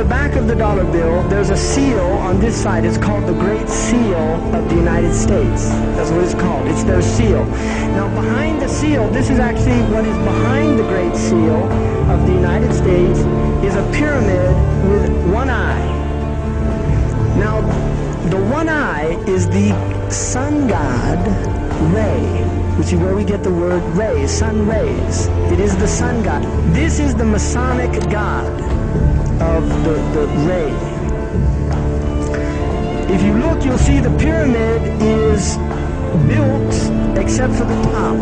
the back of the dollar bill, there's a seal on this side. It's called the Great Seal of the United States. That's what it's called. It's their seal. Now, behind the seal, this is actually what is behind the Great Seal of the United States, is a pyramid with one eye. Now, the one eye is the sun god, Re, which is where we get the word rays, sun rays. It is the sun god. This is the Masonic god of the Re. If you look, you'll see the pyramid is built except for the top.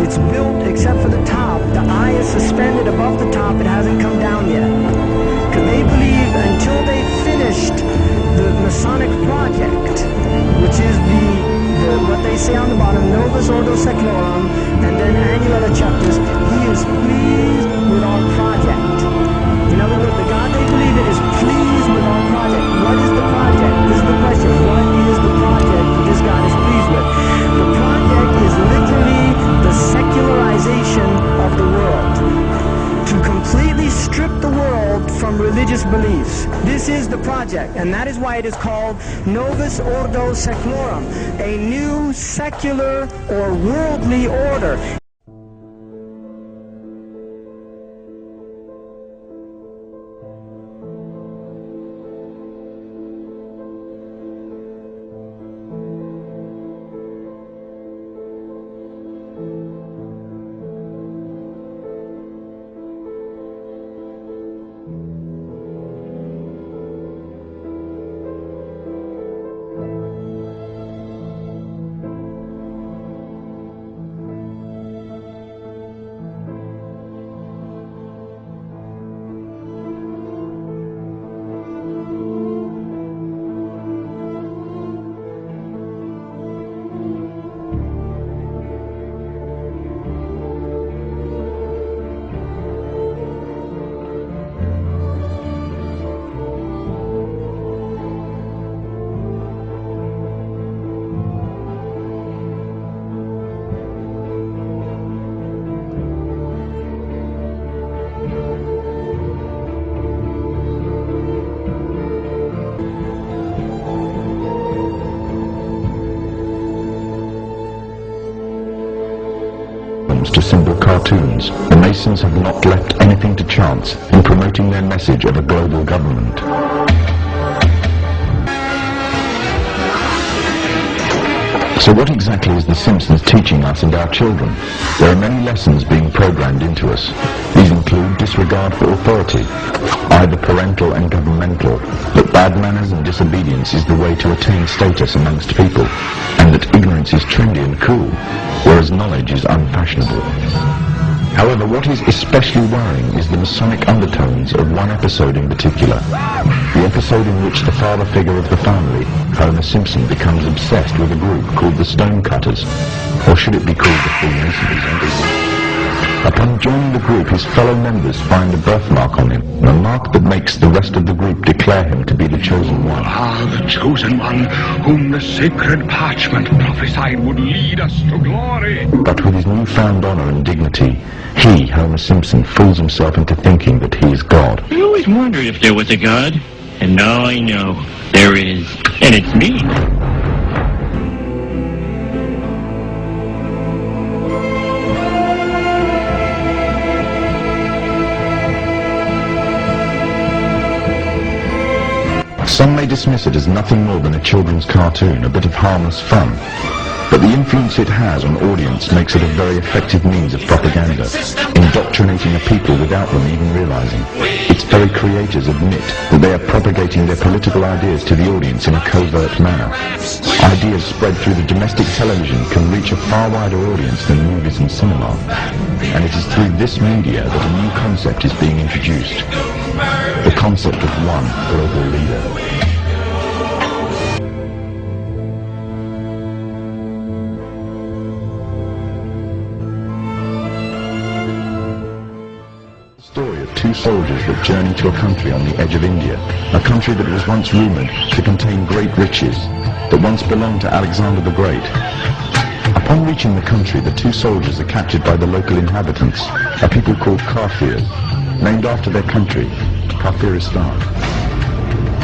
It's built except for the top. The eye is suspended above the top. It hasn't come down yet. Because they believe until they finished the Masonic project, which is what they say on the bottom, Novus Ordo Seclorum, and then Annual Chapters, he is pleased with our project. In other words, the God they believe in is pleased with our project. What is the project? This is the question. What is the project that this God is pleased with? The project is literally the secularization of the world. To completely strip the world from religious beliefs. This is the project, and that is why it is called Novus Ordo Seclorum, a new secular or worldly order. To symbol cartoons, the Masons have not left anything to chance in promoting their message of a global government. So what exactly is the Simpsons teaching us and our children? There are many lessons being programmed into us. These include disregard for authority, either parental and governmental, that bad manners and disobedience is the way to attain status amongst people, and that ignorance is trendy and cool, whereas knowledge is unfashionable. However, what is especially worrying is the Masonic undertones of one episode in particular. The episode in which the father figure of the family, Homer Simpson, becomes obsessed with a group called the Stonecutters, or should it be called the Freemasons? Upon joining the group, his fellow members find a birthmark on him, a mark that makes the rest of the group declare him to be the chosen one. Ah, the chosen one, whom the sacred parchment prophesied would lead us to glory. But with his newfound honor and dignity, he, Homer Simpson, fools himself into thinking that he is God. I always wondered if there was a God, and now I know there is, and it's me. Some may dismiss it as nothing more than a children's cartoon, a bit of harmless fun. But the influence it has on audience makes it a very effective means of propaganda, indoctrinating a people without them even realizing. Its very creators admit that they are propagating their political ideas to the audience in a covert manner. Ideas spread through the domestic television can reach a far wider audience than movies and cinema. And it is through this media that a new concept is being introduced. The concept of one global leader. Story of two soldiers that journey to a country on the edge of India, a country that was once rumoured to contain great riches, that once belonged to Alexander the Great. Upon reaching the country, the two soldiers are captured by the local inhabitants, a people called Kafirs, named after their country, Kafiristan.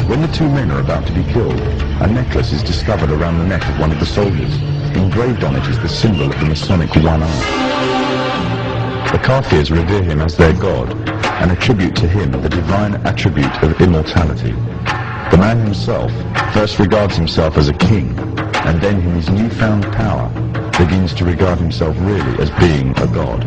When the two men are about to be killed, a necklace is discovered around the neck of one of the soldiers. Engraved on it is the symbol of the Masonic one eye. The Kafirs revere him as their god and attribute to him the divine attribute of immortality. The man himself first regards himself as a king, and then in his newfound power begins to regard himself really as being a god.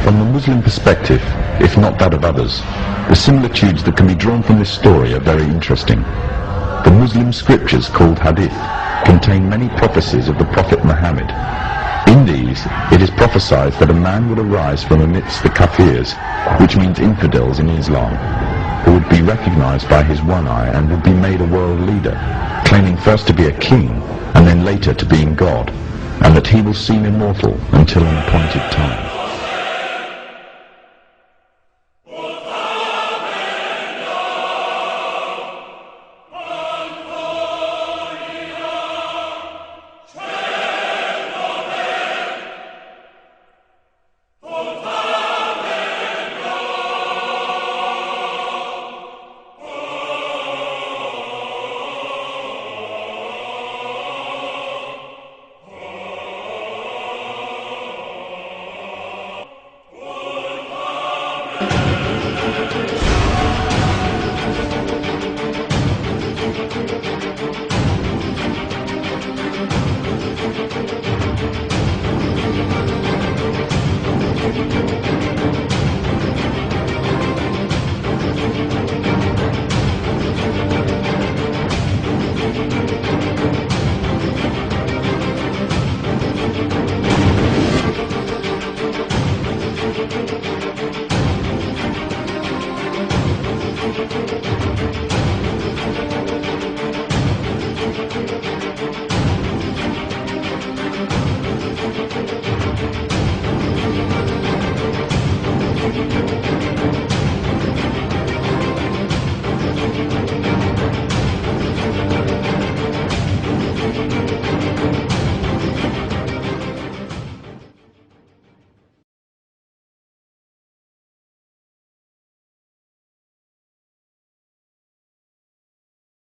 From the Muslim perspective, if not that of others, the similitudes that can be drawn from this story are very interesting. The Muslim scriptures, called Hadith, contain many prophecies of the Prophet Muhammad. In these, it is prophesied that a man would arise from amidst the Kafirs, which means infidels in Islam, who would be recognized by his one eye and would be made a world leader, claiming first to be a king and then later to being God, and that he will seem immortal until an appointed time.